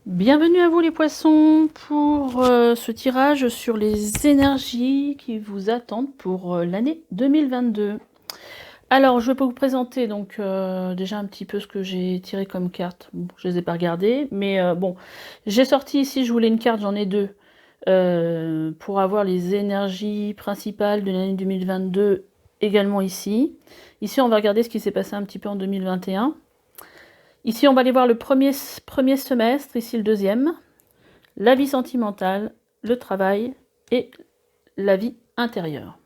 Bienvenue à vous les poissons pour ce tirage sur les énergies qui vous attendent pour l'année 2022. Alors je peux vous présenter donc déjà un petit peu ce que j'ai tiré comme carte. Bon, je les ai pas regardées, mais bon, j'ai sorti ici, je voulais une carte, j'en ai deux, pour avoir les énergies principales de l'année 2022 également ici. Ici on va regarder ce qui s'est passé un petit peu en 2021. Ici on va aller voir le premier semestre, ici le deuxième. La vie sentimentale, le travail et la vie intérieure.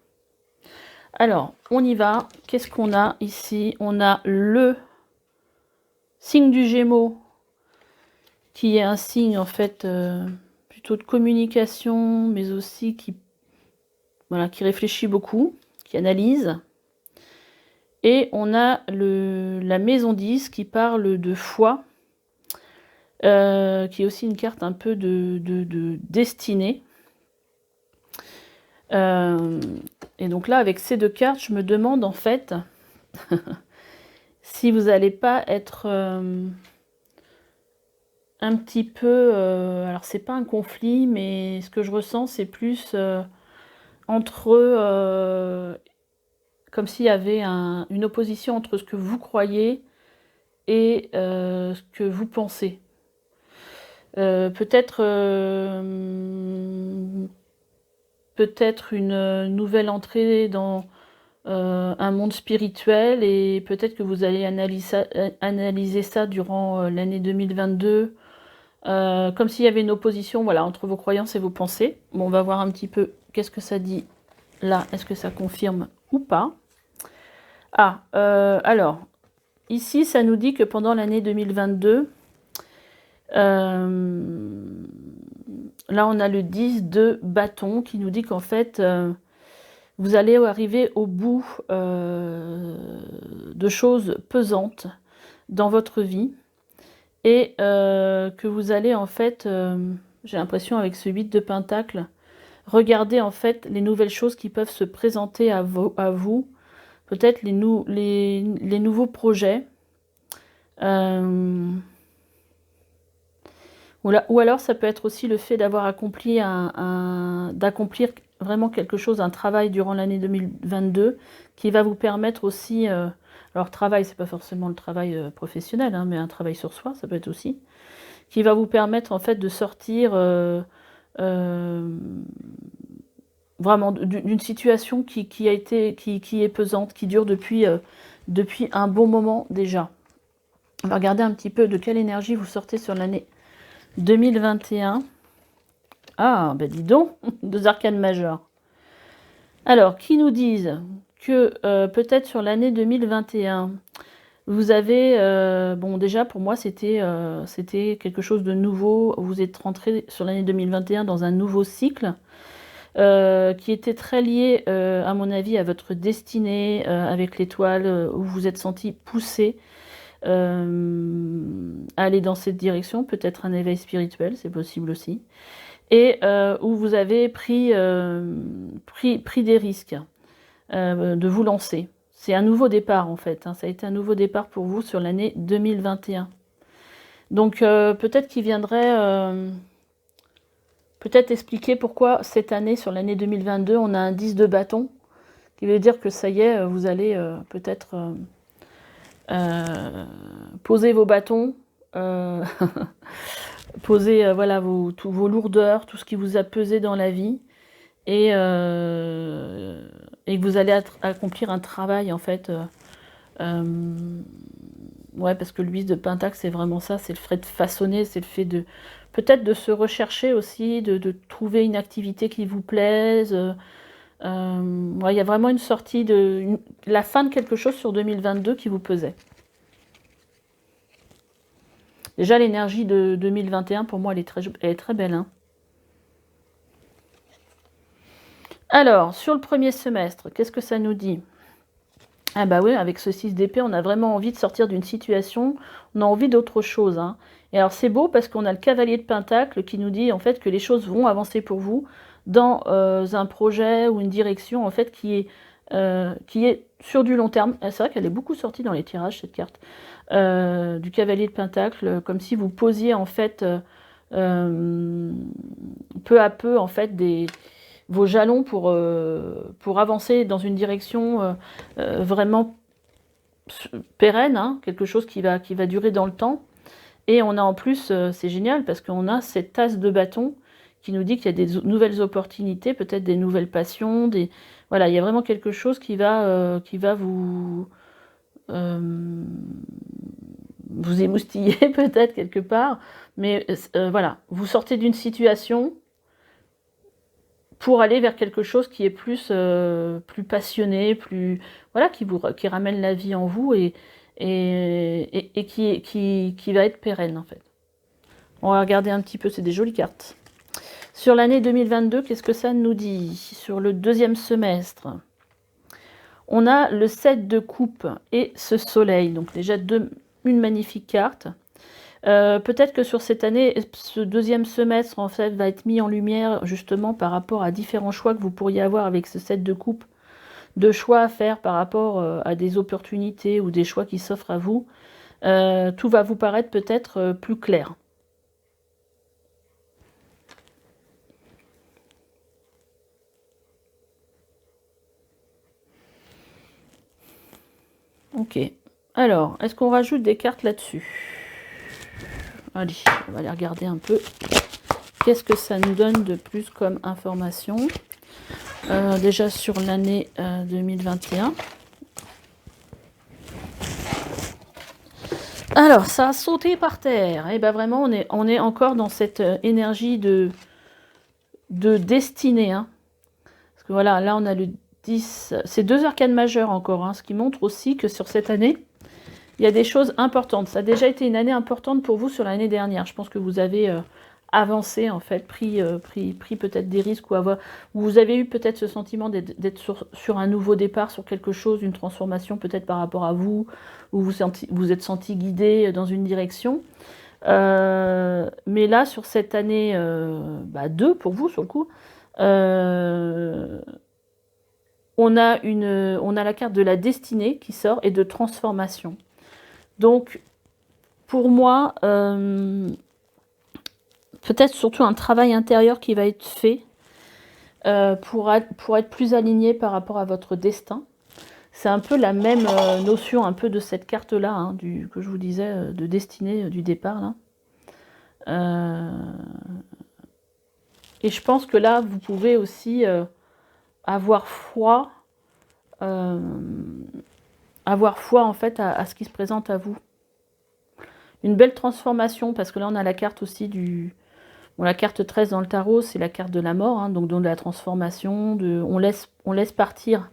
Alors, on y va. Qu'est-ce qu'on a ici? On a le signe du Gémeaux, qui est un signe en fait plutôt de communication, mais aussi qui réfléchit beaucoup, qui analyse. Et on a la maison 10 qui parle de foi, qui est aussi une carte un peu de destinée. Et donc là, avec ces deux cartes, je me demande en fait si vous n'allez pas être un petit peu... alors c'est pas un conflit, mais ce que je ressens, c'est plus entre comme s'il y avait une opposition entre ce que vous croyez et ce que vous pensez. Peut-être une nouvelle entrée dans un monde spirituel, et peut-être que vous allez analyser ça durant l'année 2022, comme s'il y avait une opposition, voilà, entre vos croyances et vos pensées. Bon, on va voir un petit peu qu'est-ce que ça dit là, est-ce que ça confirme ou pas. Alors, ici, ça nous dit que pendant l'année 2022, là, on a le 10 de bâton qui nous dit qu'en fait, vous allez arriver au bout de choses pesantes dans votre vie, et que vous allez en fait, j'ai l'impression avec ce 8 de pentacle, regarder en fait les nouvelles choses qui peuvent se présenter à vous, peut-être les nouveaux projets, ou alors ça peut être aussi le fait d'avoir accompli d'accomplir vraiment quelque chose, un travail durant l'année 2022 qui va vous permettre aussi, alors travail, c'est pas forcément le travail professionnel, hein, mais un travail sur soi, ça peut être aussi, qui va vous permettre en fait de sortir vraiment d'une situation qui est pesante, qui dure depuis un bon moment déjà. On va regarder un petit peu de quelle énergie vous sortez sur l'année 2021. Ah, ben dis donc, deux arcanes majeures. Alors, qui nous disent que peut-être sur l'année 2021, vous avez... bon, déjà, pour moi, c'était quelque chose de nouveau. Vous êtes rentré sur l'année 2021 dans un nouveau cycle qui était très lié, à mon avis, à votre destinée, avec l'étoile, où vous vous êtes senti poussé à aller dans cette direction. Peut-être un éveil spirituel, c'est possible aussi. Et où vous avez pris des risques de vous lancer. C'est un nouveau départ en fait, hein. Ça a été un nouveau départ pour vous sur l'année 2021. Donc peut-être qu'il viendrait peut-être expliquer pourquoi cette année, sur l'année 2022, on a un 10 de bâton, qui veut dire que ça y est, vous allez peut-être poser vos bâtons, poser voilà, tous vos lourdeurs, tout ce qui vous a pesé dans la vie, et que vous allez accomplir un travail en fait. Ouais, parce que l'huile de Pentacle, c'est vraiment ça, c'est le fait de façonner, c'est le fait de peut-être de se rechercher aussi, de trouver une activité qui vous plaise. Ouais, il y a vraiment une sortie la fin de quelque chose sur 2022 qui vous pesait. Déjà, l'énergie de 2021, pour moi, elle est très belle, hein. Alors, sur le premier semestre, qu'est-ce que ça nous dit? Ah bah oui, avec ce 6 d'épée, on a vraiment envie de sortir d'une situation, on a envie d'autre chose, hein. Et alors c'est beau parce qu'on a le cavalier de Pentacle qui nous dit en fait que les choses vont avancer pour vous dans un projet ou une direction en fait qui est sur du long terme. C'est vrai qu'elle est beaucoup sortie dans les tirages, cette carte, du cavalier de Pentacle, comme si vous posiez en fait peu à peu, en fait, vos jalons pour avancer dans une direction vraiment pérenne, hein, quelque chose qui va durer dans le temps. Et on a en plus, c'est génial, parce qu'on a cette tasse de bâton qui nous dit qu'il y a des nouvelles opportunités, peut-être des nouvelles passions, voilà, il y a vraiment quelque chose qui va euh, vous émoustiller peut-être quelque part, mais voilà, vous sortez d'une situation pour aller vers quelque chose qui est plus passionné, voilà, qui ramène la vie en vous et qui va être pérenne en fait. On va regarder un petit peu, c'est des jolies cartes. Sur l'année 2022, qu'est-ce que ça nous dit? Sur le deuxième semestre, on a le 7 de coupe et ce soleil, donc déjà une magnifique carte. Peut-être que sur cette année, ce deuxième semestre en fait va être mis en lumière justement par rapport à différents choix que vous pourriez avoir avec ce 7 de coupe, de choix à faire par rapport à des opportunités ou des choix qui s'offrent à vous. Tout va vous paraître peut-être plus clair. Ok. Alors, est-ce qu'on rajoute des cartes là-dessus? Allez, on va aller regarder un peu. Qu'est-ce que ça nous donne de plus comme information? Déjà sur l'année 2021. Alors, ça a sauté par terre. Et ben vraiment, on est encore dans cette énergie de destinée. Hein. Parce que voilà, là on a le 10. C'est 2 arcanes majeures encore. Hein, ce qui montre aussi que sur cette année, il y a des choses importantes. Ça a déjà été une année importante pour vous sur l'année dernière. Je pense que vous avez avancé, en fait, pris peut-être des risques, ou vous avez eu peut-être ce sentiment d'être sur un nouveau départ, sur quelque chose, une transformation peut-être par rapport à vous, ou vous êtes senti guidé dans une direction. Mais là, sur cette année 2, pour vous, sur le coup, on a la carte de la destinée qui sort et de transformation. Donc, pour moi, peut-être surtout un travail intérieur qui va être fait pour être plus aligné par rapport à votre destin. C'est un peu la même notion un peu de cette carte-là, hein, que je vous disais, de destinée du départ. Là. Et je pense que là, vous pouvez aussi avoir foi en fait à ce qui se présente à vous. Une belle transformation, parce que là on a la carte aussi la carte 13 dans le tarot, c'est la carte de la mort, hein, donc de la transformation, on laisse partir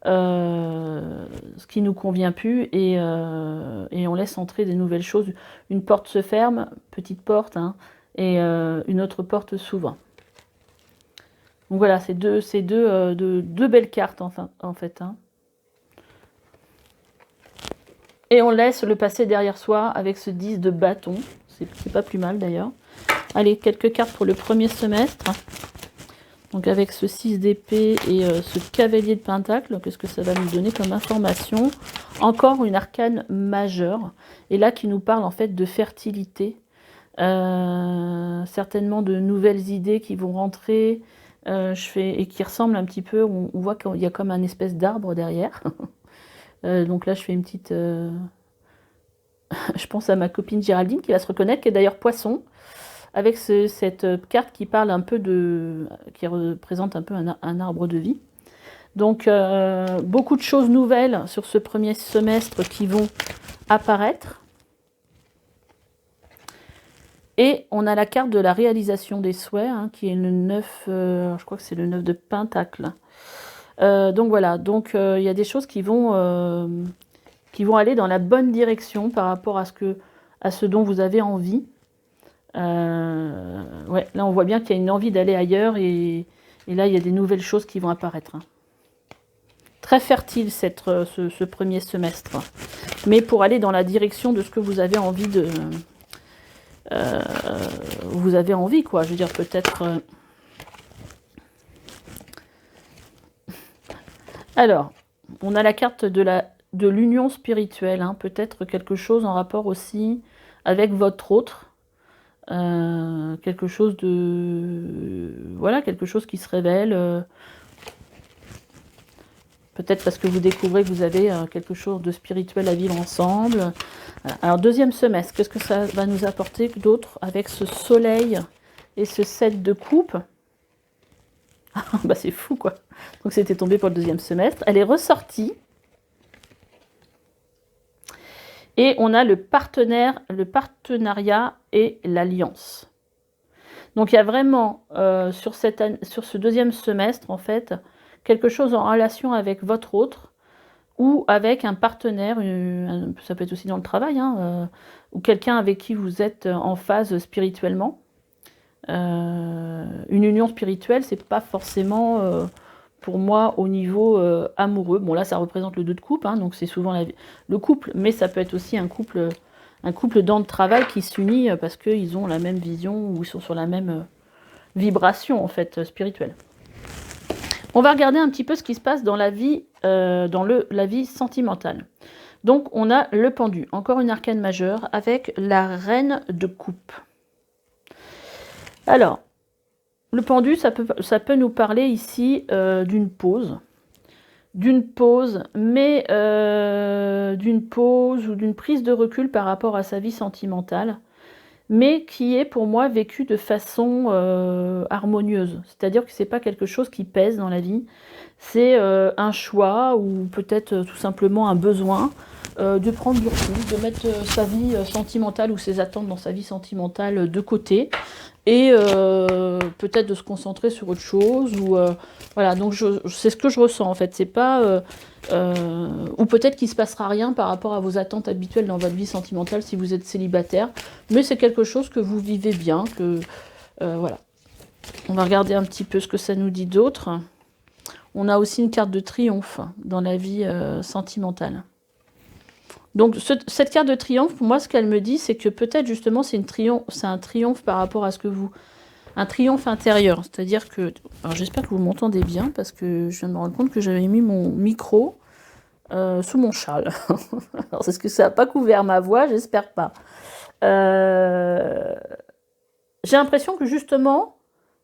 ce qui nous convient plus et on laisse entrer des nouvelles choses. Une porte se ferme, petite porte, hein, et une autre porte s'ouvre. Donc voilà, c'est deux belles cartes en fait. Hein. Et on laisse le passé derrière soi avec ce 10 de bâton. C'est pas plus mal d'ailleurs. Allez, quelques cartes pour le premier semestre. Donc avec ce 6 d'épée et ce cavalier de pentacle, qu'est-ce que ça va nous donner comme information? Encore une arcane majeure. Et là qui nous parle en fait de fertilité. Certainement de nouvelles idées qui vont rentrer. Et qui ressemblent un petit peu, on voit qu'il y a comme un espèce d'arbre derrière. Donc là je fais une petite... je pense à ma copine Géraldine qui va se reconnaître, qui est d'ailleurs poisson, avec cette carte qui parle un peu qui représente un peu un arbre de vie. Donc beaucoup de choses nouvelles sur ce premier semestre qui vont apparaître. Et on a la carte de la réalisation des souhaits, hein, qui est le 9, je crois que c'est le 9 de pentacle. Donc voilà, il y a des choses qui vont aller dans la bonne direction par rapport à ce dont vous avez envie. Ouais, là on voit bien qu'il y a une envie d'aller ailleurs et là il y a des nouvelles choses qui vont apparaître. Hein. Très fertile ce premier semestre, mais pour aller dans la direction de ce que vous avez envie de... vous avez envie, quoi. Je veux dire, peut-être... Alors, on a la carte de l'union spirituelle, hein, peut-être quelque chose en rapport aussi avec votre autre. quelque chose de... Voilà, quelque chose qui se révèle. Peut-être parce que vous découvrez que vous avez quelque chose de spirituel à vivre ensemble. Voilà. Alors, deuxième semestre, qu'est-ce que ça va nous apporter d'autre avec ce soleil et ce 7 de coupe? Bah, c'est fou, quoi. Donc, c'était tombé pour le deuxième semestre. Elle est ressortie. Et on a le partenariat et l'alliance. Donc, il y a vraiment, sur ce deuxième semestre, en fait, quelque chose en relation avec votre autre ou avec un partenaire, ça peut être aussi dans le travail, hein, ou quelqu'un avec qui vous êtes en phase spirituellement. Une union spirituelle, c'est pas forcément, pour moi, au niveau amoureux. Bon, là, ça représente le 2 de coupe, hein, donc c'est souvent le couple, mais ça peut être aussi un couple dans le travail qui s'unit parce qu'ils ont la même vision ou ils sont sur la même vibration, en fait, spirituelle. On va regarder un petit peu ce qui se passe dans la vie, la vie sentimentale. Donc, on a le pendu, encore une arcane majeure, avec la reine de coupe. Alors, le pendu, ça peut nous parler ici d'une pause. Mais d'une pause ou d'une prise de recul par rapport à sa vie sentimentale, mais qui est pour moi vécue de façon harmonieuse. C'est-à-dire que ce n'est pas quelque chose qui pèse dans la vie, c'est un choix ou peut-être tout simplement un besoin de prendre du recul, de mettre sa vie sentimentale ou ses attentes dans sa vie sentimentale de côté et peut-être de se concentrer sur autre chose ou voilà. Donc c'est ce que je ressens en fait. C'est pas ou peut-être qu'il se passera rien par rapport à vos attentes habituelles dans votre vie sentimentale si vous êtes célibataire, mais c'est quelque chose que vous vivez bien, que voilà. On va regarder un petit peu ce que ça nous dit d'autre. On a aussi une carte de triomphe dans la vie sentimentale. Donc cette carte de triomphe, pour moi, ce qu'elle me dit, c'est que peut-être justement c'est un triomphe par rapport à ce que vous... Un triomphe intérieur, c'est-à-dire que... Alors j'espère que vous m'entendez bien, parce que je viens de me rendre compte que j'avais mis mon micro sous mon châle. Alors est-ce que ça n'a pas couvert ma voix? J'espère pas. J'ai l'impression que justement,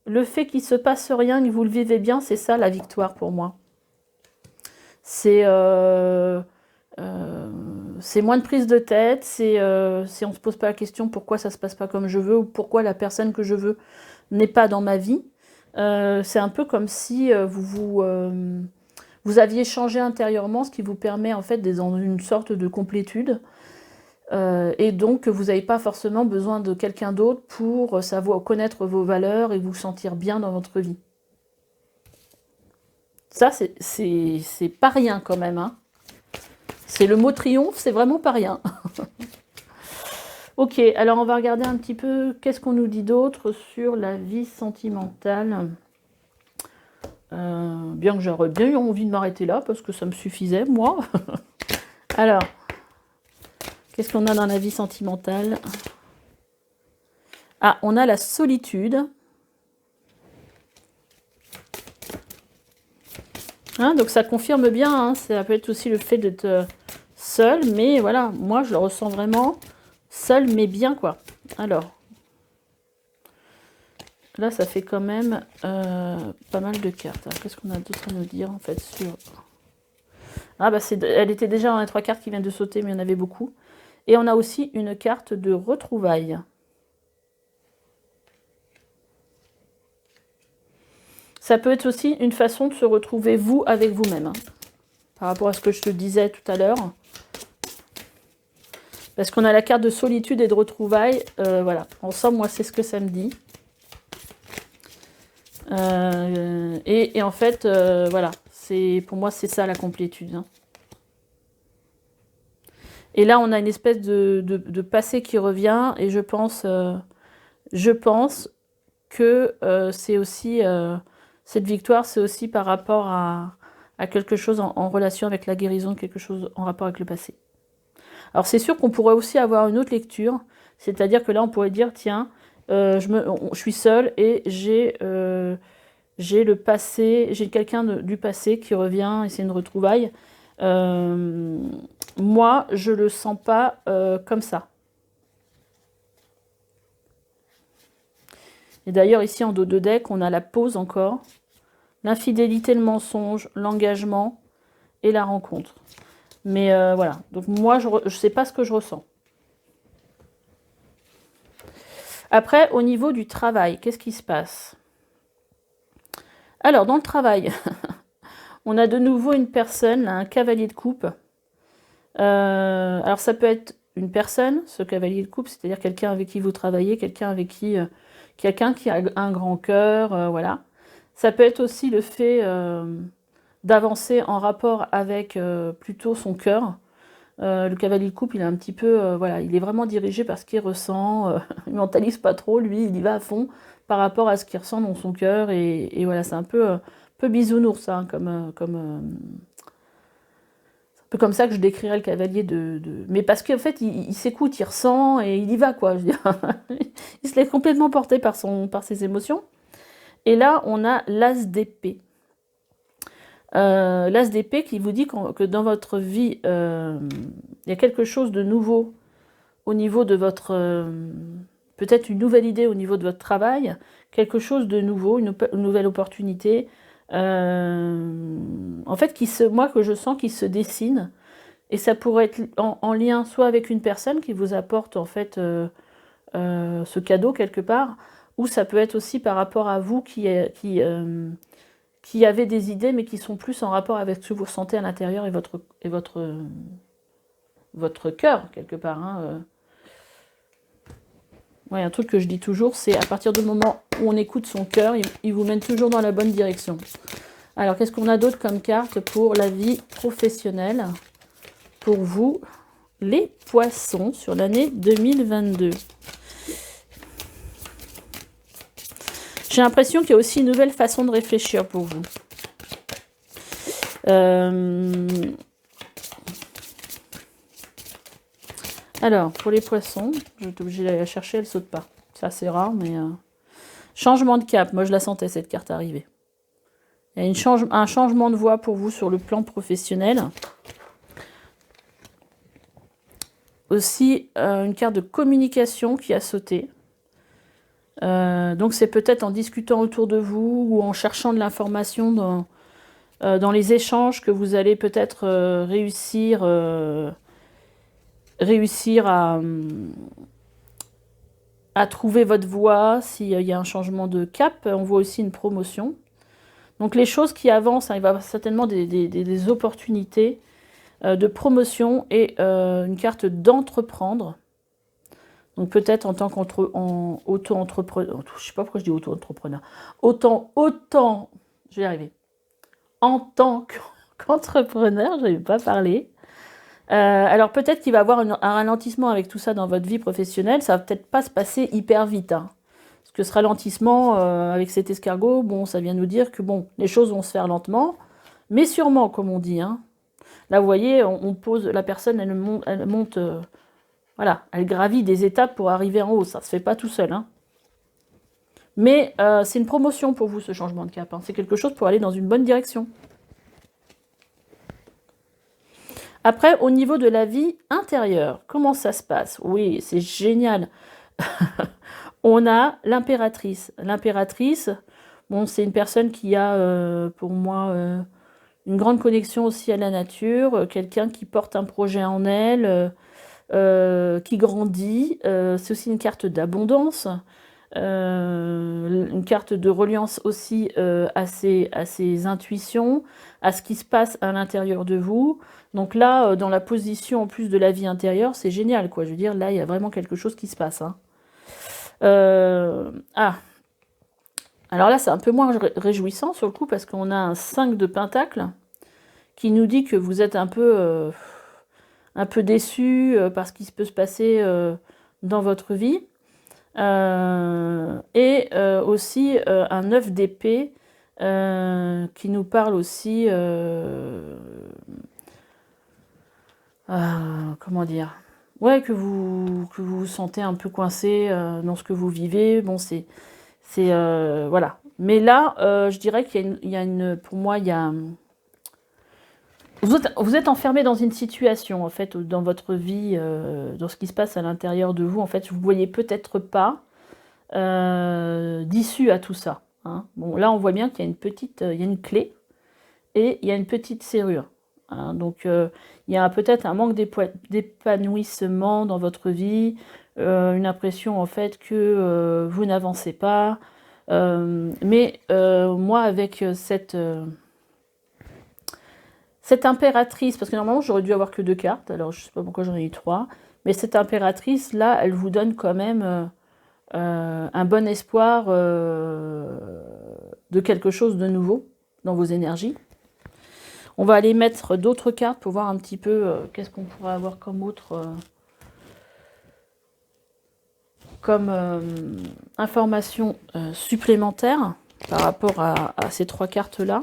le fait qu'il ne se passe rien, que vous le vivez bien, c'est ça la victoire pour moi. C'est moins de prise de tête, on ne se pose pas la question pourquoi ça ne se passe pas comme je veux ou pourquoi la personne que je veux n'est pas dans ma vie. C'est un peu comme si vous aviez changé intérieurement, ce qui vous permet en fait d'être dans une sorte de complétude. Et donc vous n'avez pas forcément besoin de quelqu'un d'autre pour savoir connaître vos valeurs et vous sentir bien dans votre vie. Ça, c'est pas rien quand même, hein. C'est le mot triomphe, c'est vraiment pas rien. Ok, alors on va regarder un petit peu qu'est-ce qu'on nous dit d'autre sur la vie sentimentale. Bien que j'aurais bien eu envie de m'arrêter là parce que ça me suffisait, moi. Alors, qu'est-ce qu'on a dans la vie sentimentale? Ah, on a la solitude. Hein, donc ça confirme bien, hein, ça peut être aussi le fait d'être seul, mais voilà, moi je le ressens vraiment seul mais bien quoi. Alors, là ça fait quand même pas mal de cartes. Qu'est-ce qu'on a d'autre à nous dire en fait sur... Ah bah elle était déjà dans les 3 cartes qui viennent de sauter, mais il y en avait beaucoup. Et on a aussi une carte de retrouvailles. Ça peut être aussi une façon de se retrouver vous avec vous-même. Hein, par rapport à ce que je te disais tout à l'heure. Parce qu'on a la carte de solitude et de retrouvailles. Voilà. En somme, moi, c'est ce que ça me dit. Et en fait, voilà. Pour moi, c'est ça la complétude. Hein. Et là, on a une espèce de passé qui revient. Et je pense que c'est aussi... cette victoire, c'est aussi par rapport à quelque chose en relation avec la guérison, quelque chose en rapport avec le passé. Alors c'est sûr qu'on pourrait aussi avoir une autre lecture, c'est-à-dire que là on pourrait dire, tiens, je suis seule et j'ai le passé, j'ai quelqu'un du passé qui revient et c'est une retrouvaille. Moi, je le sens pas comme ça. Et d'ailleurs, ici, en dos de deck, on a la pause encore. L'infidélité, le mensonge, l'engagement et la rencontre. Mais voilà. Donc moi, je ne sais pas ce que je ressens. Après, au niveau du travail, qu'est-ce qui se passe? Alors, dans le travail, on a de nouveau une personne, là, un cavalier de coupe. Alors, ça peut être une personne, ce cavalier de coupe, c'est-à-dire quelqu'un avec qui vous travaillez, quelqu'un avec quelqu'un qui a un grand cœur, voilà. Ça peut être aussi le fait d'avancer en rapport avec plutôt son cœur. Le cavalier de coupe, il est un petit peu, voilà, il est vraiment dirigé par ce qu'il ressent. Il mentalise pas trop, lui, il y va à fond par rapport à ce qu'il ressent dans son cœur. Et voilà, c'est un peu bisounours, hein, c'est un peu comme ça que je décrirais le cavalier Mais parce qu'en fait, il s'écoute, il ressent et il y va, quoi. Je veux dire. Il se laisse complètement porter par ses émotions. Et là, on a l'as d'épée. L'as d'épée qui vous dit que dans votre vie, il y a quelque chose de nouveau au niveau de votre... peut-être une nouvelle idée au niveau de votre travail, quelque chose de nouveau, une nouvelle opportunité, en fait, moi que je sens qui se dessine, et ça pourrait être en lien soit avec une personne qui vous apporte en fait ce cadeau quelque part, ou ça peut être aussi par rapport à vous qui avez des idées, mais qui sont plus en rapport avec ce que vous ressentez à l'intérieur et votre cœur, quelque part. Hein. Ouais, un truc que je dis toujours, c'est à partir du moment où on écoute son cœur, il vous mène toujours dans la bonne direction. Alors, qu'est-ce qu'on a d'autre comme carte pour la vie professionnelle? Pour vous, les poissons, sur l'année 2022. J'ai l'impression qu'il y a aussi une nouvelle façon de réfléchir pour vous. Alors, pour les poissons, je vais être obligée d'aller la chercher, elle ne saute pas. C'est assez rare, mais... Changement de cap, moi je la sentais cette carte arriver. Il y a un changement de voie pour vous sur le plan professionnel. Aussi, une carte de communication qui a sauté. Donc c'est peut-être en discutant autour de vous ou en cherchant de l'information dans les échanges que vous allez peut-être réussir à trouver votre voie. S'il y a un changement de cap, on voit aussi une promotion. Donc les choses qui avancent, hein, il va y avoir certainement des opportunités de promotion et une carte d'entreprendre. Donc peut-être en tant qu'auto-entrepreneur, je ne sais pas pourquoi je dis auto-entrepreneur, je vais y arriver, en tant qu'entrepreneur, je n'avais pas parlé. Alors peut-être qu'il va y avoir un ralentissement avec tout ça dans votre vie professionnelle, ça va peut-être pas se passer hyper vite. Hein. Parce que ce ralentissement avec cet escargot, bon, ça vient nous dire que bon, les choses vont se faire lentement, mais sûrement, comme on dit. Hein. Là, vous voyez, on pose, la personne, elle monte voilà, elle gravit des étapes pour arriver en haut, ça ne se fait pas tout seul. Hein. Mais c'est une promotion pour vous, ce changement de cap. Hein. C'est quelque chose pour aller dans une bonne direction. Après, au niveau de la vie intérieure, comment ça se passe? Oui, c'est génial. On a l'impératrice. L'impératrice, bon, c'est une personne qui a, pour moi, une grande connexion aussi à la nature, quelqu'un qui porte un projet en elle, qui grandit. C'est aussi une carte d'abondance, une carte de reliance aussi à ses intuitions, à ce qui se passe à l'intérieur de vous. Donc là, dans la position en plus de la vie intérieure, c'est génial, quoi. Je veux dire, là, il y a vraiment quelque chose qui se passe. Hein. Alors là, c'est un peu moins réjouissant sur le coup, parce qu'on a un 5 de Pentacle qui nous dit que vous êtes un peu déçu par ce qui peut se passer dans votre vie. Et aussi un 9 d'épée qui nous parle aussi... comment dire? Ouais, que vous vous sentez un peu coincé dans ce que vous vivez. Bon, c'est voilà. Mais là, je dirais qu'il y a pour moi, il y a... Vous êtes enfermé dans une situation, en fait, dans votre vie, dans ce qui se passe à l'intérieur de vous. En fait, vous ne voyez peut-être pas d'issue à tout ça. Hein. Bon, là, on voit bien qu'il y a une petite, il y a une clé et il y a une petite serrure. Hein. Donc, il y a peut-être un manque d'épanouissement dans votre vie, une impression en fait que vous n'avancez pas. Mais moi, avec cette impératrice, parce que normalement j'aurais dû avoir que 2 cartes, alors je sais pas pourquoi j'en ai eu 3, mais cette impératrice là, elle vous donne quand même un bon espoir de quelque chose de nouveau dans vos énergies. On va aller mettre d'autres cartes pour voir un petit peu qu'est-ce qu'on pourrait avoir comme autre comme information supplémentaire par rapport à ces 3 cartes là.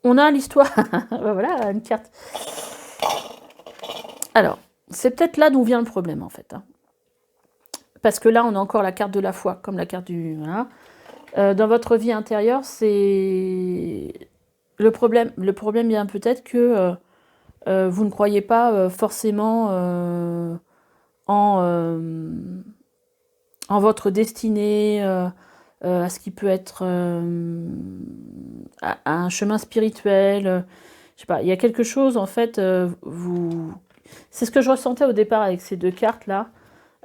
On a l'histoire. Voilà, une carte. Alors, c'est peut-être là d'où vient le problème, en fait. Hein. Parce que là, on a encore la carte de la foi, comme la carte du... Voilà. Dans votre vie intérieure, c'est... Le problème vient peut-être que vous ne croyez pas forcément en votre destinée, à ce qui peut être à un chemin spirituel. Je sais pas, il y a quelque chose, en fait, c'est ce que je ressentais au départ avec ces 2 cartes-là.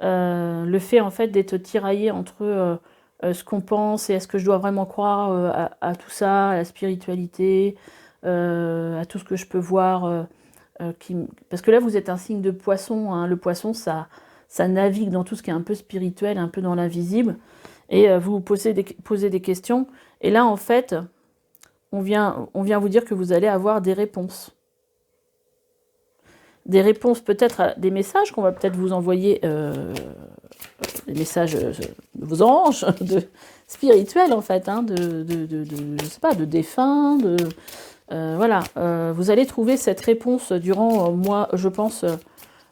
Le fait, en fait, d'être tiraillé entre ce qu'on pense et est-ce que je dois vraiment croire à tout ça, à la spiritualité, à tout ce que je peux voir. Parce que là, vous êtes un signe de poisson. Hein. Le poisson, ça navigue dans tout ce qui est un peu spirituel, un peu dans l'invisible. Et vous vous posez des questions. Et là, en fait, on vient vous dire que vous allez avoir des réponses. Des réponses peut-être à des messages qu'on va peut-être vous envoyer, des messages de vos anges, spirituels en fait, hein, je sais pas, de défunts, voilà. Vous allez trouver cette réponse durant, moi, je pense,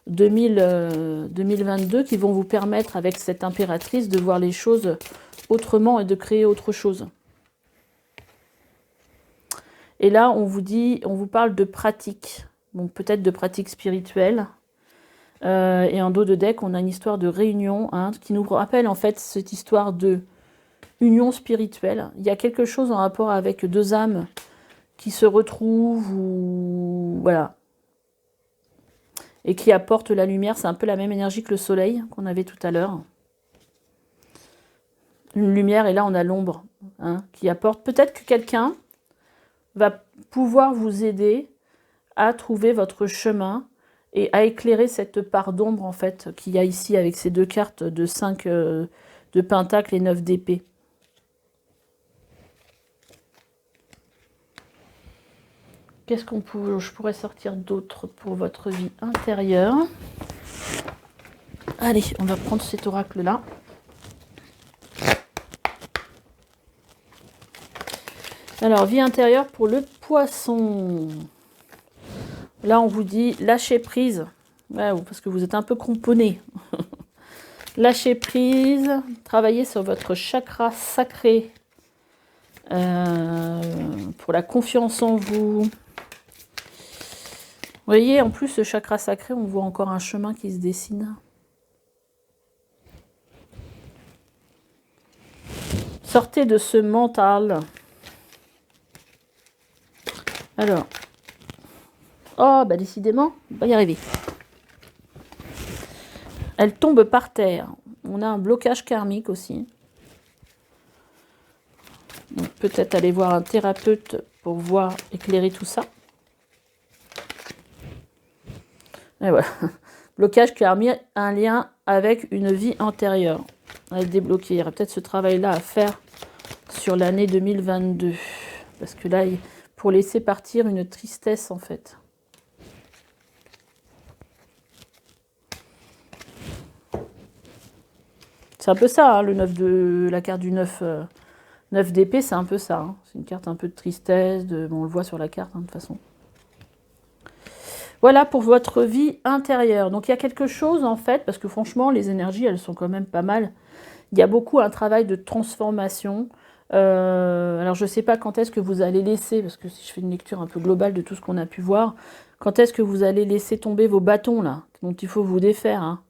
2022, qui vont vous permettre, avec cette impératrice, de voir les choses autrement et de créer autre chose. Et là, on vous parle de pratique. Donc peut-être de pratique spirituelle. Et en dos de deck, on a une histoire de réunion, hein, qui nous rappelle en fait cette histoire de union spirituelle. Il y a quelque chose en rapport avec 2 âmes qui se retrouvent, ou voilà, et qui apportent la lumière. C'est un peu la même énergie que le soleil qu'on avait tout à l'heure. Une lumière, et là on a l'ombre, hein, qui apporte. Peut-être que quelqu'un va pouvoir vous aider à trouver votre chemin et à éclairer cette part d'ombre, en fait, qu'il y a ici avec ces 2 cartes de 5 de pentacle et 9 d'épée. Qu'est-ce je pourrais sortir d'autre pour votre vie intérieure? Allez, on va prendre cet oracle-là. Alors, vie intérieure pour le poisson. Là, on vous dit lâcher prise. Ouais, parce que vous êtes un peu cramponné. Lâcher prise. Travailler sur votre chakra sacré. Pour la confiance en vous. Vous voyez, en plus, ce chakra sacré, on voit encore un chemin qui se dessine. Sortez de ce mental. Alors. Oh, bah décidément, on va y arriver. Elle tombe par terre. On a un blocage karmique aussi. Donc peut-être aller voir un thérapeute pour voir éclairer tout ça. Et voilà. Blocage karmique, un lien avec une vie antérieure. À débloquer. Il y aura peut-être ce travail-là à faire sur l'année 2022. Parce que là, pour laisser partir une tristesse, en fait. C'est un peu ça, hein, le 9 de la carte du 9 d'épée, c'est un peu ça. Hein. C'est une carte un peu de tristesse, bon, on le voit sur la carte, hein, de toute façon. Voilà pour votre vie intérieure. Donc il y a quelque chose en fait, parce que franchement, les énergies, elles sont quand même pas mal. Il y a beaucoup un travail de transformation. Alors je ne sais pas quand est-ce que vous allez laisser, parce que si je fais une lecture un peu globale de tout ce qu'on a pu voir, quand est-ce que vous allez laisser tomber vos bâtons là, dont il faut vous défaire, hein.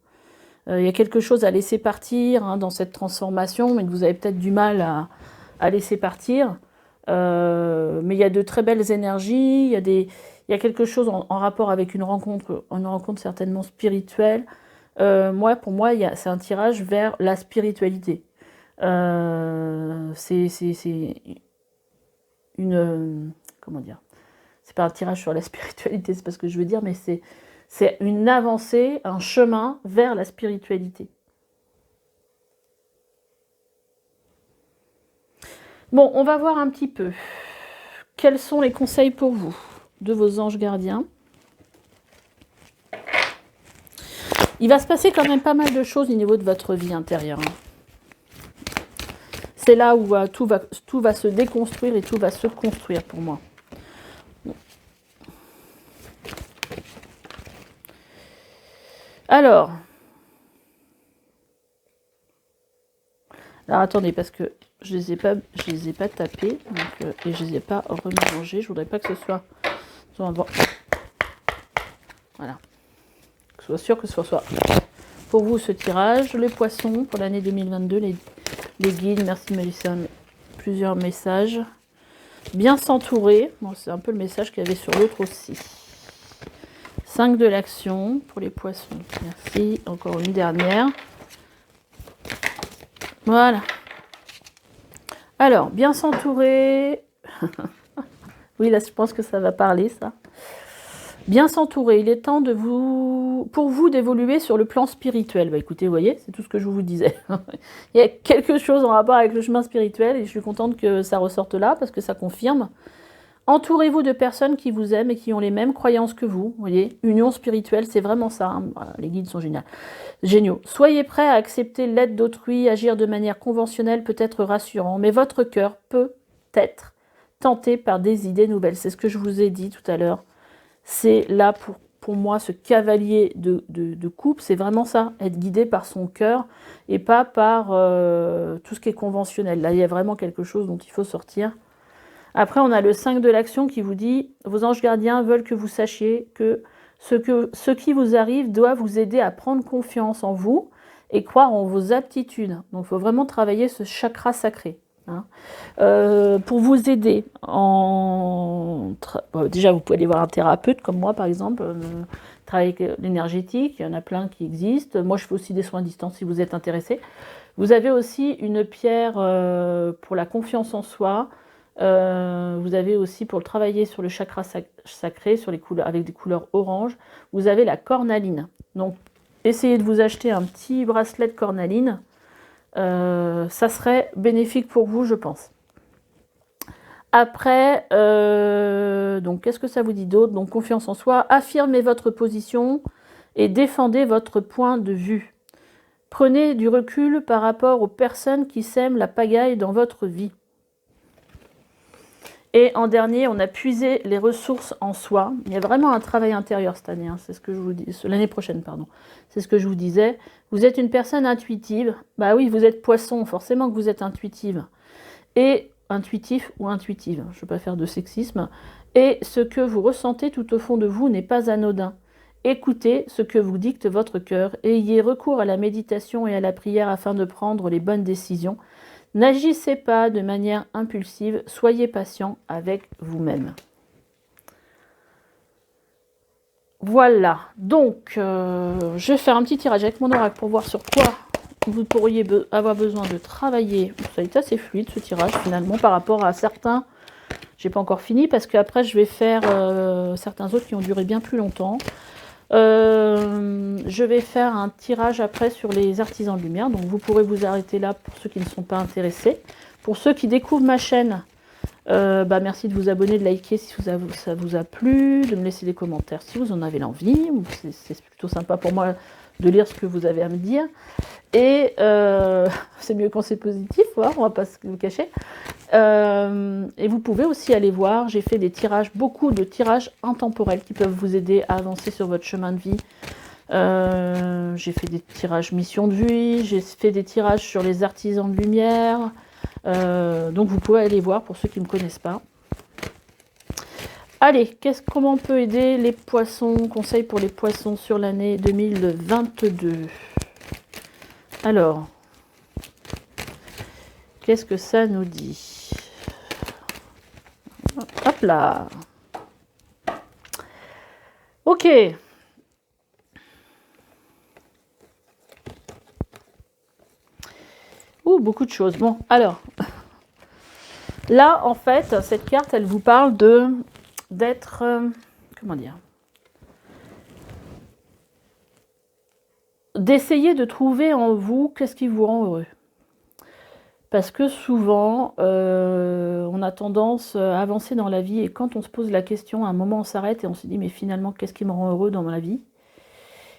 Il y a quelque chose à laisser partir hein, dans cette transformation, mais que vous avez peut-être du mal à laisser partir. Mais il y a de très belles énergies, il y a quelque chose en rapport avec une rencontre certainement spirituelle. Pour moi, c'est un tirage vers la spiritualité. C'est une... comment dire? C'est pas un tirage sur la spiritualité, c'est pas ce que je veux dire, mais c'est une avancée, un chemin vers la spiritualité. Bon, on va voir un petit peu. Quels sont les conseils pour vous de vos anges gardiens? Il va se passer quand même pas mal de choses au niveau de votre vie intérieure. C'est là où tout va se déconstruire et tout va se construire pour moi. Alors attendez, parce que je les ai pas tapés donc, et je les ai pas remélangés. Je voudrais pas que ce soit... Voilà. Que ce soit sûr que ce soit pour vous ce tirage. Les poissons pour l'année 2022, les guides, merci de me laisser plusieurs messages. Bien s'entourer, bon, c'est un peu le message qu'il y avait sur l'autre aussi. 5 de l'action pour les poissons, merci. Encore une dernière. Voilà. Alors, bien s'entourer. Oui, là, je pense que ça va parler, ça. Bien s'entourer. Il est temps pour vous d'évoluer sur le plan spirituel. Bah, écoutez, vous voyez, c'est tout ce que je vous disais. Il y a quelque chose en rapport avec le chemin spirituel et je suis contente que ça ressorte là parce que ça confirme. Entourez-vous de personnes qui vous aiment et qui ont les mêmes croyances que vous. Vous voyez, union spirituelle, c'est vraiment ça. Hein. Voilà, les guides sont géniaux. Soyez prêts à accepter l'aide d'autrui, agir de manière conventionnelle peut être rassurant, mais votre cœur peut être tenté par des idées nouvelles. C'est ce que je vous ai dit tout à l'heure. C'est là pour moi ce cavalier de coupe, c'est vraiment ça, être guidé par son cœur et pas par tout ce qui est conventionnel. Là, il y a vraiment quelque chose dont il faut sortir. Après, on a le 5 de l'action qui vous dit « Vos anges gardiens veulent que vous sachiez que ce qui vous arrive doit vous aider à prendre confiance en vous et croire en vos aptitudes. » Donc, il faut vraiment travailler ce chakra sacré. Hein. Pour vous aider, déjà, vous pouvez aller voir un thérapeute comme moi, par exemple, travailler avec l'énergétique, il y en a plein qui existent. Moi, je fais aussi des soins à distance si vous êtes intéressé. Vous avez aussi une pierre pour la confiance en soi. Vous avez aussi pour travailler sur le chakra sacré, sur les couleurs, avec des couleurs orange, vous avez la cornaline. Donc, essayez de vous acheter un petit bracelet de cornaline. Ça serait bénéfique pour vous, je pense. Après, donc qu'est-ce que ça vous dit d'autre? Donc, confiance en soi, affirmez votre position et défendez votre point de vue. Prenez du recul par rapport aux personnes qui sèment la pagaille dans votre vie. Et en dernier, on a puisé les ressources en soi. Il y a vraiment un travail intérieur cette année, hein, c'est ce que je vous dis, l'année prochaine, pardon. C'est ce que je vous disais. Vous êtes une personne intuitive. Bah oui, vous êtes poisson, forcément que vous êtes intuitive. Et intuitif ou intuitive, je ne veux pas faire de sexisme. Et ce que vous ressentez tout au fond de vous n'est pas anodin. Écoutez ce que vous dicte votre cœur et ayez recours à la méditation et à la prière afin de prendre les bonnes décisions. N'agissez pas de manière impulsive, soyez patient avec vous-même. Voilà, donc je vais faire un petit tirage avec mon oracle pour voir sur quoi vous pourriez avoir besoin de travailler. Ça est assez fluide ce tirage finalement par rapport à certains. J'ai pas encore fini parce qu'après je vais faire certains autres qui ont duré bien plus longtemps. Je vais faire un tirage après sur les artisans de lumière, donc vous pourrez vous arrêter là pour ceux qui ne sont pas intéressés. Pour ceux qui découvrent ma chaîne, merci de vous abonner, de liker si ça vous a plu, de me laisser des commentaires si vous en avez l'envie. C'est plutôt sympa pour moi de lire ce que vous avez à me dire. Et c'est mieux quand c'est positif, hein, on va pas se le cacher. Et vous pouvez aussi aller voir, j'ai fait des tirages, beaucoup de tirages intemporels qui peuvent vous aider à avancer sur votre chemin de vie. J'ai fait des tirages mission de vie, j'ai fait des tirages sur les artisans de lumière. Donc vous pouvez aller voir pour ceux qui ne me connaissent pas. Allez, comment on peut aider les poissons? Conseils pour les poissons sur l'année 2022. Alors, qu'est-ce que ça nous dit? Hop là. Ok. Ouh, beaucoup de choses. Bon, alors. Là, en fait, cette carte, elle vous parle d'être... comment dire? D'essayer de trouver en vous qu'est-ce qui vous rend heureux. Parce que souvent, on a tendance à avancer dans la vie et quand on se pose la question, à un moment on s'arrête et on se dit mais finalement qu'est-ce qui me rend heureux dans ma vie?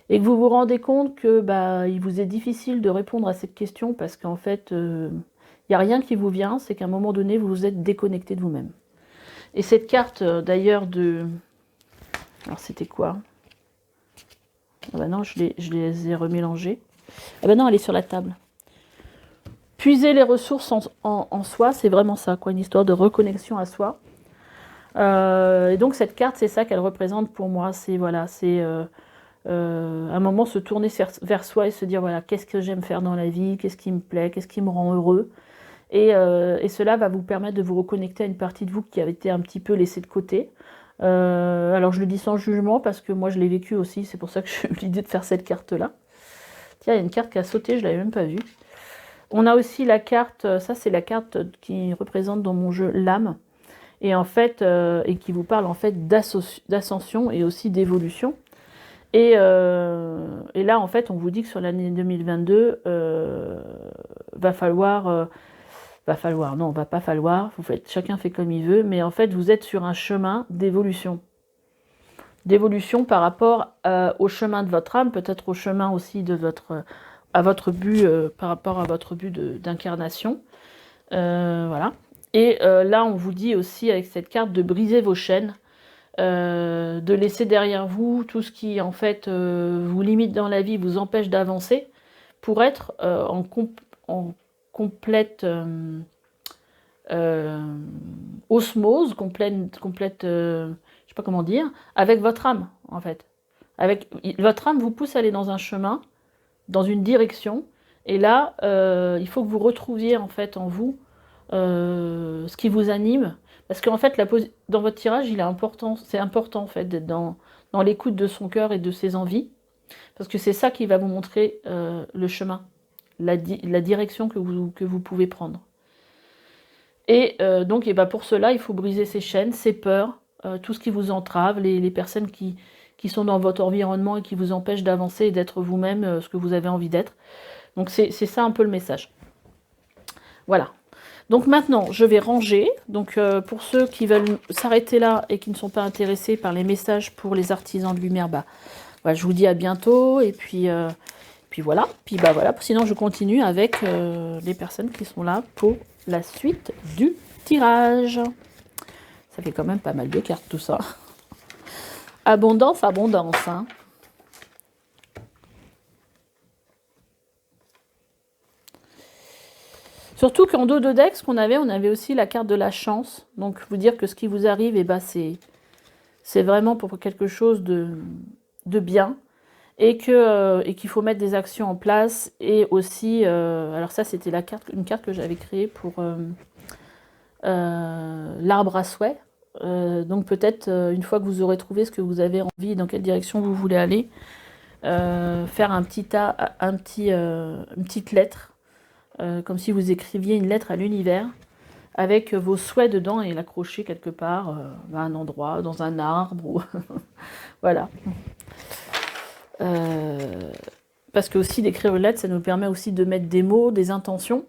Et que vous vous rendez compte que il vous est difficile de répondre à cette question parce qu'en fait, il n'y a rien qui vous vient, c'est qu'à un moment donné, vous vous êtes déconnecté de vous-même. Et cette carte d'ailleurs alors c'était quoi? Ah bah non, je les ai remélangées. Ah bah non, elle est sur la table. Puiser les ressources en soi, c'est vraiment ça, quoi, une histoire de reconnexion à soi. Et donc cette carte, c'est ça qu'elle représente pour moi. C'est voilà, c'est un moment se tourner vers soi et se dire voilà, qu'est-ce que j'aime faire dans la vie, qu'est-ce qui me plaît, qu'est-ce qui me rend heureux. Et cela va vous permettre de vous reconnecter à une partie de vous qui avait été un petit peu laissée de côté. Alors je le dis sans jugement parce que moi je l'ai vécu aussi, c'est pour ça que j'ai eu l'idée de faire cette carte-là. Tiens, il y a une carte qui a sauté, je ne l'avais même pas vue. On a aussi la carte, ça c'est la carte qui représente dans mon jeu l'âme, et en fait, et qui vous parle en fait d'ascension et aussi d'évolution. Et là en fait on vous dit que sur l'année 2022, va pas falloir, chacun fait comme il veut, mais en fait vous êtes sur un chemin d'évolution. D'évolution par rapport au chemin de votre âme, peut-être au chemin aussi de à votre but, par rapport à votre but d'incarnation. Voilà. Et là, on vous dit aussi avec cette carte de briser vos chaînes, de laisser derrière vous tout ce qui, en fait, vous limite dans la vie, vous empêche d'avancer, pour être en complète osmose, complète je sais pas comment dire, avec votre âme, en fait. Votre âme vous pousse à aller dans un chemin, dans une direction, et là, il faut que vous retrouviez, en fait, en vous, ce qui vous anime, parce qu'en fait, dans votre tirage, c'est important, en fait, d'être dans l'écoute de son cœur et de ses envies, parce que c'est ça qui va vous montrer le chemin, la direction que vous pouvez prendre. Et donc, pour cela, il faut briser ces chaînes, ces peurs, tout ce qui vous entrave, les personnes qui sont dans votre environnement et qui vous empêchent d'avancer et d'être vous-même ce que vous avez envie d'être. Donc c'est ça un peu le message. Voilà. Donc maintenant, je vais ranger. Donc pour ceux qui veulent s'arrêter là et qui ne sont pas intéressés par les messages pour les artisans de lumière, je vous dis à bientôt. Et puis voilà. Puis voilà. Sinon, je continue avec les personnes qui sont là pour la suite du tirage. Ça fait quand même pas mal de cartes tout ça. Abondance, abondance. Hein. Surtout qu'en dos de deck, on avait aussi la carte de la chance. Donc vous dire que ce qui vous arrive, c'est vraiment pour quelque chose de bien. Et qu'il faut mettre des actions en place. Et aussi, alors ça c'était une carte que j'avais créée pour l'arbre à souhait. Donc peut-être une fois que vous aurez trouvé ce que vous avez envie, dans quelle direction vous voulez aller, faire une petite lettre, comme si vous écriviez une lettre à l'univers, avec vos souhaits dedans et l'accrocher quelque part, à un endroit, dans un arbre, ou voilà. Parce que aussi d'écrire une lettre, ça nous permet aussi de mettre des mots, des intentions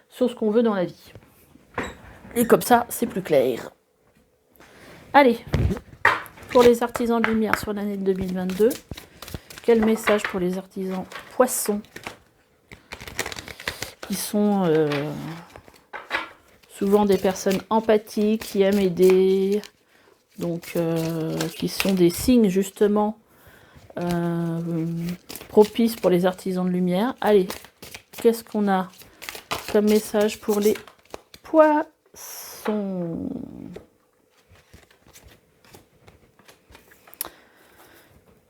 sur ce qu'on veut dans la vie. Et comme ça, c'est plus clair. Allez, pour les artisans de lumière sur l'année 2022, quel message pour les artisans poissons qui sont souvent des personnes empathiques, qui aiment aider, donc qui sont des signes justement propices pour les artisans de lumière. Allez, qu'est-ce qu'on a comme message pour les poissons?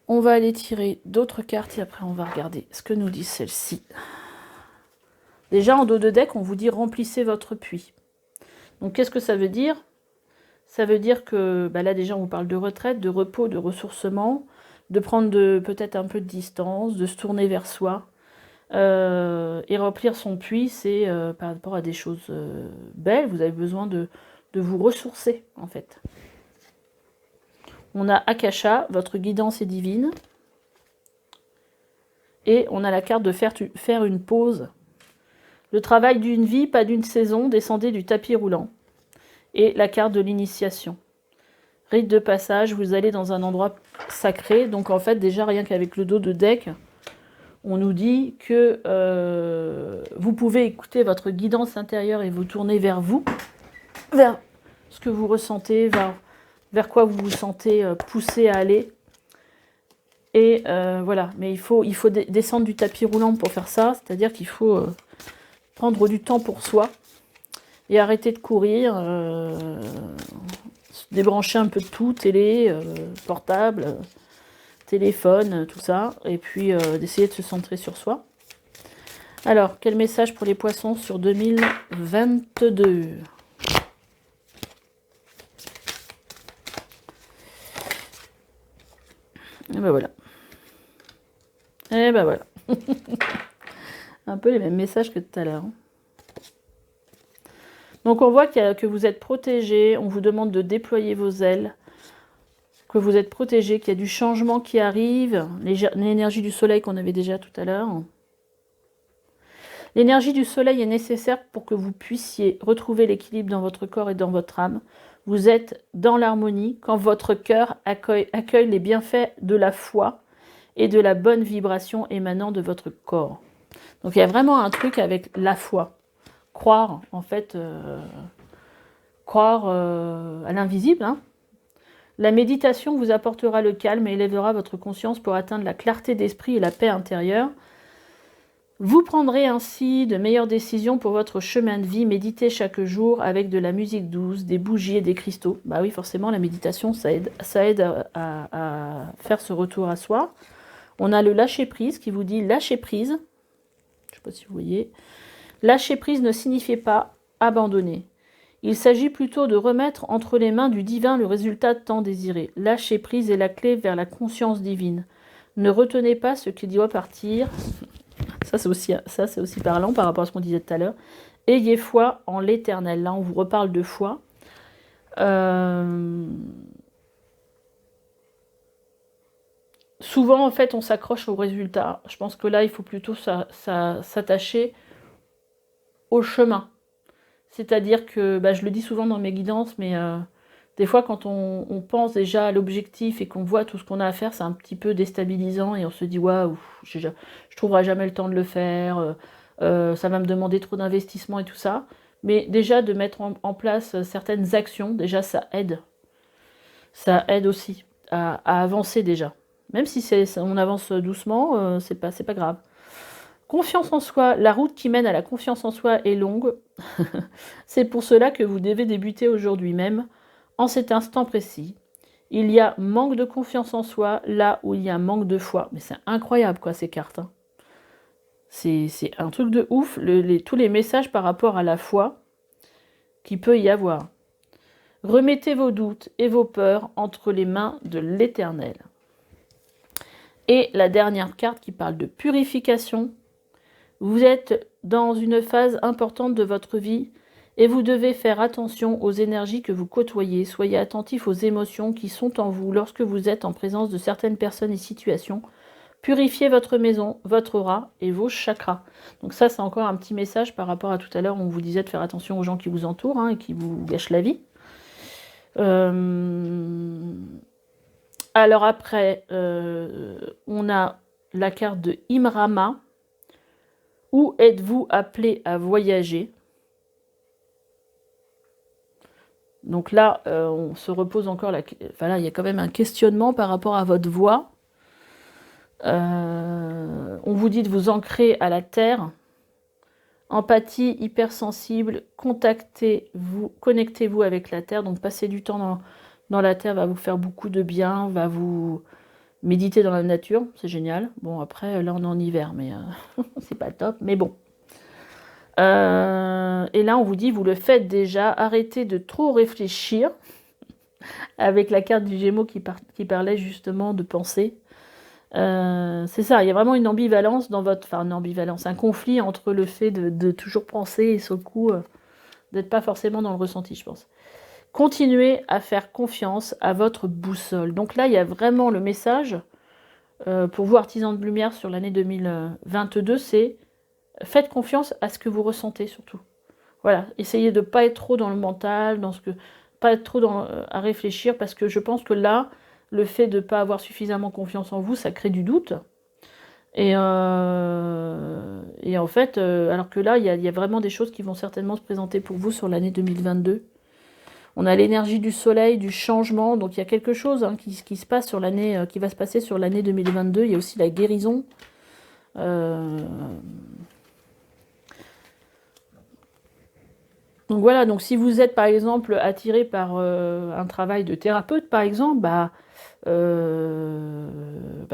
On va aller tirer d'autres cartes et après on va regarder ce que nous dit celle-ci. Déjà en dos de deck, on vous dit remplissez votre puits. Donc qu'est-ce que ça veut dire? Ça veut dire que là déjà on vous parle de retraite, de repos, de ressourcement, de prendre peut-être un peu de distance, de se tourner vers soi. Et remplir son puits, c'est par rapport à des choses belles, vous avez besoin de vous ressourcer en fait. On a Akasha, votre guidance est divine. Et on a la carte de faire une pause. Le travail d'une vie, pas d'une saison, descendez du tapis roulant. Et la carte de l'initiation. Rite de passage, vous allez dans un endroit sacré. Donc en fait, déjà rien qu'avec le dos de deck, on nous dit que vous pouvez écouter votre guidance intérieure et vous tourner vers vous, vers ce que vous ressentez, vers quoi vous vous sentez poussé à aller. Et voilà, mais il faut descendre du tapis roulant pour faire ça, c'est-à-dire qu'il faut prendre du temps pour soi et arrêter de courir, se débrancher un peu de tout, télé, portable, téléphone, tout ça, et puis d'essayer de se centrer sur soi. Alors, quel message pour les poissons sur 2022 ? Et ben voilà. Et ben voilà. Un peu les mêmes messages que tout à l'heure. Donc on voit que vous êtes protégé, on vous demande de déployer vos ailes, que vous êtes protégé, qu'il y a du changement qui arrive, l'énergie du soleil qu'on avait déjà tout à l'heure. L'énergie du soleil est nécessaire pour que vous puissiez retrouver l'équilibre dans votre corps et dans votre âme. Vous êtes dans l'harmonie quand votre cœur accueille les bienfaits de la foi et de la bonne vibration émanant de votre corps. Donc il y a vraiment un truc avec la foi. Croire, en fait, croire à l'invisible. Hein. La méditation vous apportera le calme et élèvera votre conscience pour atteindre la clarté d'esprit et la paix intérieure. Vous prendrez ainsi de meilleures décisions pour votre chemin de vie. Méditez chaque jour avec de la musique douce, des bougies et des cristaux. Bah oui, forcément, la méditation, ça aide à faire ce retour à soi. On a le lâcher-prise qui vous dit lâcher prise. Je ne sais pas si vous voyez. Lâcher prise ne signifie pas abandonner. Il s'agit plutôt de remettre entre les mains du divin le résultat tant désiré. Lâcher prise est la clé vers la conscience divine. Ne retenez pas ce qui doit partir. Ça, c'est aussi parlant par rapport à ce qu'on disait tout à l'heure. Ayez foi en l'éternel. Là, on vous reparle de foi. Souvent, en fait, on s'accroche au résultat. Je pense que là, il faut plutôt s'attacher au chemin. C'est-à-dire que, je le dis souvent dans mes guidances, mais des fois, quand on pense déjà à l'objectif et qu'on voit tout ce qu'on a à faire, c'est un petit peu déstabilisant et on se dit, waouh, je trouverai jamais le temps de le faire, ça va me demander trop d'investissement et tout ça. Mais déjà, de mettre en place certaines actions, déjà, ça aide. Ça aide aussi à avancer déjà. Même si on avance doucement, c'est pas grave. Confiance en soi, la route qui mène à la confiance en soi est longue. C'est pour cela que vous devez débuter aujourd'hui même, en cet instant précis. Il y a manque de confiance en soi, là où il y a manque de foi. Mais c'est incroyable, quoi, ces cartes. Hein. C'est un truc de ouf, tous les messages par rapport à la foi qu'il peut y avoir. Remettez vos doutes et vos peurs entre les mains de l'Éternel. Et la dernière carte qui parle de purification. Vous êtes dans une phase importante de votre vie et vous devez faire attention aux énergies que vous côtoyez. Soyez attentif aux émotions qui sont en vous lorsque vous êtes en présence de certaines personnes et situations. Purifiez votre maison, votre aura et vos chakras. Donc ça, c'est encore un petit message par rapport à tout à l'heure où on vous disait de faire attention aux gens qui vous entourent et qui vous gâchent la vie. Alors après, on a la carte de Imrama. Où êtes-vous appelé à voyager? Donc là, on se repose encore enfin là, il y a quand même un questionnement par rapport à votre voix. On vous dit de vous ancrer à la terre. Empathie, hypersensible, connectez-vous avec la terre. Donc passer du temps dans la terre va vous faire beaucoup de bien, va vous méditer dans la nature, c'est génial. Bon, après, là, on est en hiver, mais c'est pas top, mais bon. Et là, on vous dit, vous le faites déjà, arrêtez de trop réfléchir, avec la carte du Gémeaux qui parlait justement de penser. C'est ça, il y a vraiment une ambivalence dans votre... Enfin, une ambivalence, un conflit entre le fait de toujours penser et sur le coup, d'être pas forcément dans le ressenti, je pense. Continuez à faire confiance à votre boussole. Donc là, il y a vraiment le message, pour vous, artisans de lumière, sur l'année 2022, c'est faites confiance à ce que vous ressentez surtout. Voilà, essayez de ne pas être trop dans le mental, pas être trop à réfléchir, parce que je pense que là, le fait de ne pas avoir suffisamment confiance en vous, ça crée du doute. Et en fait, alors que là, il y a vraiment des choses qui vont certainement se présenter pour vous sur l'année 2022. On a l'énergie du soleil, du changement, donc il y a quelque chose qui se passe sur l'année, qui va se passer sur l'année 2022. Il y a aussi la guérison. Donc voilà, donc si vous êtes par exemple attiré par un travail de thérapeute, par exemple,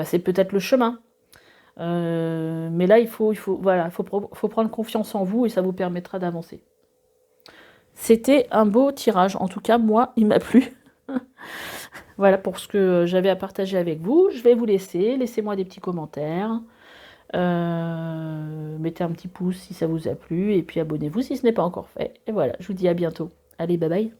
c'est peut-être le chemin. Mais là, voilà, faut prendre confiance en vous et ça vous permettra d'avancer. C'était un beau tirage. En tout cas, moi, il m'a plu. Voilà pour ce que j'avais à partager avec vous. Je vais vous laisser. Laissez-moi des petits commentaires. Mettez un petit pouce si ça vous a plu. Et puis abonnez-vous si ce n'est pas encore fait. Et voilà, je vous dis à bientôt. Allez, bye bye.